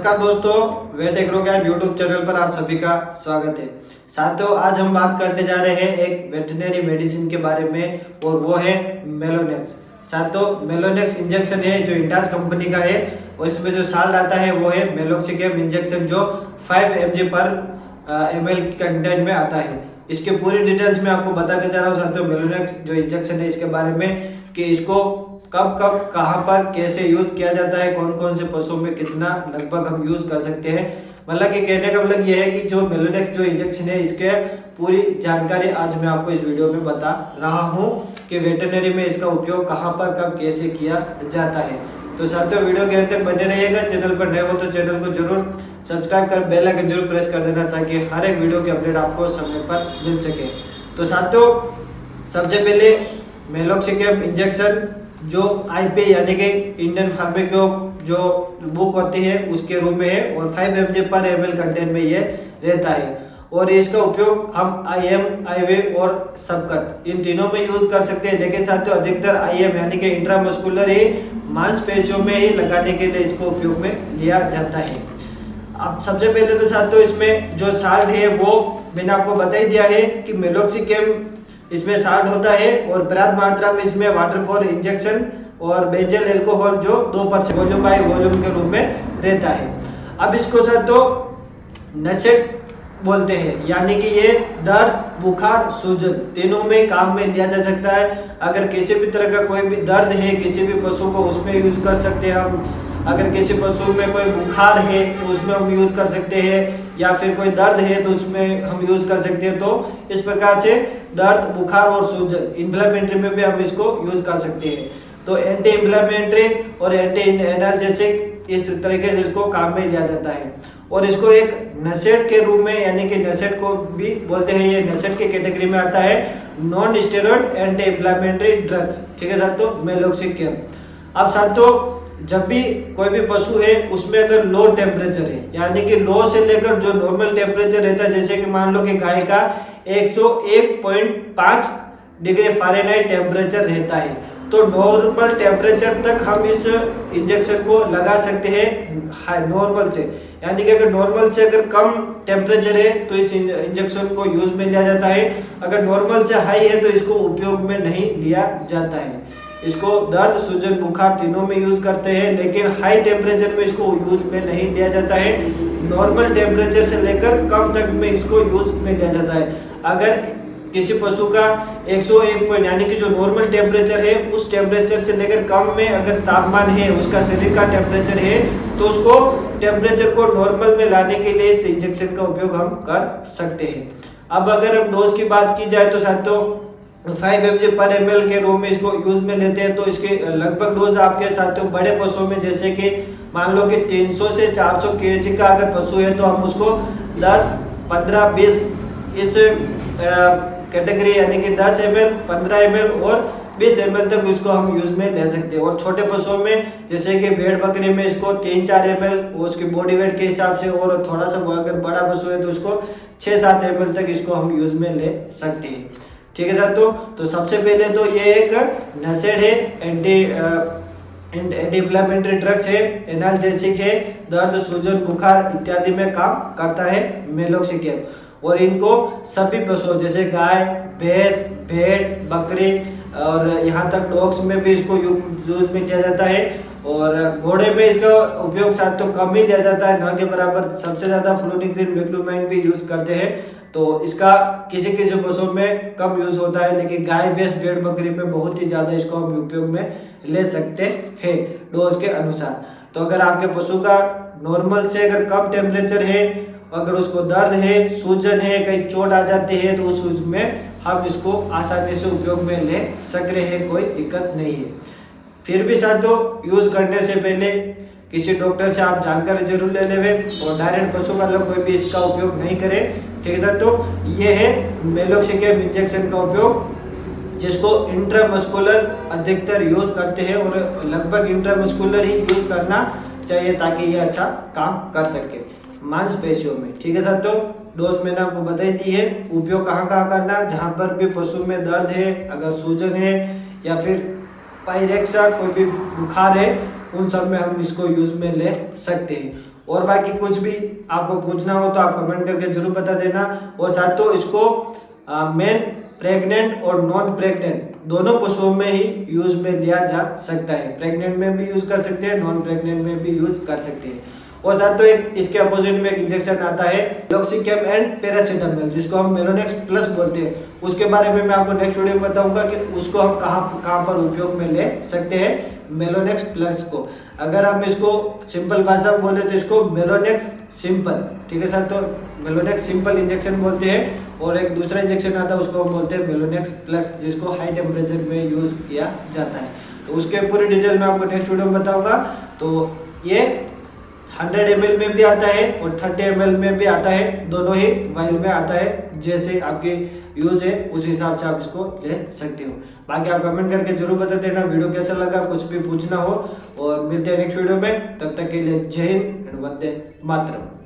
नमस्कार दोस्तों, wait agro ज्ञान यूट्यूब चैनल पर आप सभी का स्वागत है। साथियों, आज हम बात करने जा रहे हैं एक वेटरनरी मेडिसिन के बारे में और वो है मेलोनेक्स। साथियों, मेलोनेक्स इंजेक्शन है जो इंडास कंपनी का है और इसमें जो साल्ट आता है वो है मेलोक्सिकम इंजेक्शन जो 5 mg पर ml कंटेंट में आता है। इसके पूरी डिटेल्स में आपको बताने जा रहा हूँ साथियों। मेलोनेक्स जो इंजेक्शन है इसके बारे में कि इसको कब कब कहाँ पर कैसे यूज किया जाता है, कौन कौन से पशुओं में कितना लगभग हम यूज कर सकते हैं। मतलब कि कहने का मतलब यह है कि जो मेलोनेक्स जो इंजेक्शन है इसके पूरी जानकारी आज मैं आपको इस वीडियो में बता रहा हूँ कि वेटरनरी में इसका उपयोग कहाँ पर कब कैसे किया जाता है। तो साथियों, वीडियो के अंत तक बने रहिएगा। चैनल पर नए हो तो चैनल को जरूर सब्सक्राइब कर बेल आइकन जरूर प्रेस कर देना ताकि हर एक वीडियो की अपडेट आपको समय पर मिल सके। तो साथियों, सबसे पहले मेलोक्सिकम इंजेक्शन जो आईपीए यानी कि इंडियन फार्मेको जो बुक होती है उसके रूप में है और 5 mg पर ml कंटेंट में ये रहता है और इसका उपयोग हम आईएम, आईवे और सबकट इन तीनों में यूज कर सकते हैं। लेकिन साथियों, अधिकतर आईएम यानी कि इंट्रामस्कुलर ही मांसपेशियों में ही लगाने के लिए इसको उपयोग में लिया जाता है। अब सबसे पहले तो साथियों, इसमें जो साल्ट है वो मैंने आपको बता ही दिया है कि मेलोक्सिकम इसमें साल्ट होता है और पर्याप्त मात्रा में इसमें वाटर फॉर इंजेक्शन और बेंजल अल्कोहल जो 2% वॉल्यूम बाय वॉल्यूम के रूप में रहता है। अब इसको साथियों नसेट बोलते हैं, यानी कि ये दर्द, बुखार, सूजन तीनों में काम में लिया जा सकता है। अगर किसी भी तरह का कोई भी दर्द है किसी भी पशु को उसमें यूज कर सकते हैं हम। अगर किसी पशु में कोई बुखार है तो उसमें हम यूज कर सकते हैं, या फिर कोई दर्द है तो उसमें हम यूज कर सकते हैं। तो इस प्रकार से दर्द, बुखार और सूजन, इन्फ्लेमेटरी में भी हम इसको यूज कर सकते हैं। तो एंटी इन्फ्लेमेटरी और एंटी एनाल्जेसिक इस तरीके से इसको काम में लिया जाता है और इसको एक नसेट के रूप में यानी कि नसेट को भी बोलते हैं। ये नसेट की कैटेगरी में आता है, non steroid anti inflammatory drugs. ठीक है साथियों, मेलोक्सिकम। अब साथियों, जब भी कोई भी पशु है उसमें अगर लो टेम्परेचर है यानी कि लो से लेकर जो नॉर्मल टेम्परेचर रहता है, जैसे कि मान लो कि गाय का 101.5 डिग्री फ़ारेनहाइट टेम्परेचर रहता है, तो नॉर्मल टेम्परेचर तक हम इस इंजेक्शन को लगा सकते हैं नॉर्मल से। यानी कि अगर नॉर्मल से अगर कम टेम्परेचर है तो इस इंजेक्शन को यूज में लिया जाता है। अगर नॉर्मल से हाई है तो इसको उपयोग में नहीं लिया जाता है। इसको दर्द, सूजन, बुखार तीनों में यूज करते हैं, लेकिन हाई टेम्परेचर में इसको यूज में नहीं लिया जाता है। नॉर्मल टेम्परेचर से लेकर कम तक में इसको यूज में लिया जाता है। अगर किसी पशु का 101 पॉइंट यानी कि जो नॉर्मल टेम्परेचर है उस टेम्परेचर से लेकर कम में अगर तापमान है, उसका शरीर का टेम्परेचर है, तो उसको टेम्परेचर को नॉर्मल में लाने के लिए इस इंजेक्शन का उपयोग हम कर सकते हैं। अब अगर हम डोज की बात की जाए तो साथियों 5 mg पर ml के रूप में इसको यूज में लेते हैं। तो इसके लगभग डोज आपके साथियों बड़े पशुओं में, जैसे कि मान लो कि 300 से 400 kg का अगर पशु है तो हम उसको 10, 15, 20 इस कैटेगरी यानी कि 10 ml, 15 ml और 20 ml तक इसको हम यूज में ले सकते हैं। और छोटे पशुओं में जैसे कि भेड़ बकरी में इसको 3-4 ml उसकी बॉडी वेट के हिसाब से, और थोड़ा सा अगर बड़ा पशु है तो इसको 6-7 ml तक इसको हम यूज में ले सकते हैं। ठीक है साथियों, तो सबसे पहले तो ये एक नसेड है, एंटी इन्फ्लेमेटरी ड्रग्स है, एनाल्जेसिक है, दर्द, सूजन, बुखार इत्यादि में काम करता है मेलोक्सिकम। और इनको सभी पशुओं जैसे गाय, भैंस, भेड़, बकरी और यहाँ तक डॉग्स में भी इसको यूज में लिया जाता है। और घोड़े में इसका उपयोग साथियों कम ही लिया जाता है, न के बराबर। सबसे ज्यादा फ्लूनिक्सिन, मेक्लुमाइन भी यूज करते हैं, तो इसका किसी किसी पशुओं में कम यूज होता है, लेकिन गाय, भैंस, भेड़, बकरी में बहुत ही ज्यादा इसको हम उपयोग में ले सकते हैं डोज के अनुसार। तो अगर आपके पशु का नॉर्मल से अगर कम टेम्परेचर है, अगर उसको दर्द है, सूजन है, कहीं चोट आ जाती है, तो उस में हम इसको आसानी से उपयोग में ले सक रहे हैं, कोई दिक्कत नहीं है। फिर भी साथियों, यूज करने से पहले किसी डॉक्टर से आप जानकारी जरूर ले लेवे और डायरेक्ट पशु पालक कोई भी इसका उपयोग नहीं करे। ठीक है साथियों, ये है मेलोक्सिकम इंजेक्शन का उपयोग, जिसको इंट्रामस्कुलर अधिकतर यूज करते हैं और लगभग इंट्रामस्कुलर ही यूज करना चाहिए ताकि ये अच्छा काम कर सके मांसपेशियों में। ठीक है साथियों, डोज मैंने आपको बताई दी है। उपयोग कहाँ कहाँ करना, जहाँ पर भी पशु में दर्द है, अगर सूजन है या फिर पायरेक्सा कोई भी बुखार है, उन सब में हम इसको यूज में ले सकते हैं। और बाकी कुछ भी आपको पूछना हो तो आप कमेंट करके जरूर बता देना। और साथियों इसको मेन प्रेग्नेंट और नॉन प्रेग्नेंट दोनों पशुओं में ही यूज में लिया जा सकता है। प्रेग्नेंट में भी यूज कर सकते हैं, नॉन प्रेग्नेंट में भी यूज कर सकते हैं। और साथियों एक इसके अपोजिट में एक इंजेक्शन आता है मेलोक्सिकैम एंड पैरासीटामोल, जिसको हम मेलोनेक्स प्लस बोलते हैं। उसके बारे में मैं आपको नेक्स्ट वीडियो में बताऊंगा कि उसको हम कहां पर उपयोग में ले सकते हैं मेलोनेक्स प्लस को। अगर हम इसको सिंपल भाषा में बोले तो इसको मेलोनेक्स सिंपल, ठीक है साथियों, मेलोनेक्स सिंपल इंजेक्शन बोलते हैं। और एक दूसरा इंजेक्शन आता है उसको हम बोलते हैं मेलोनेक्स प्लस, जिसको हाई टेम्परेचर में यूज किया जाता है। तो उसके पूरी डिटेल मैं आपको नेक्स्ट वीडियो में बताऊंगा। तो ये 100 ml में भी आता है और 30 ml में भी आता है, दोनों ही वाइल में आता है। जैसे आपकी यूज है उस हिसाब से आप इसको ले सकते हो। बाकी आप कमेंट करके जरूर बता देना वीडियो कैसा लगा, कुछ भी पूछना हो। और मिलते हैं नेक्स्ट वीडियो में, तब तक के लिए जय हिंद एंड वंदे मातरम।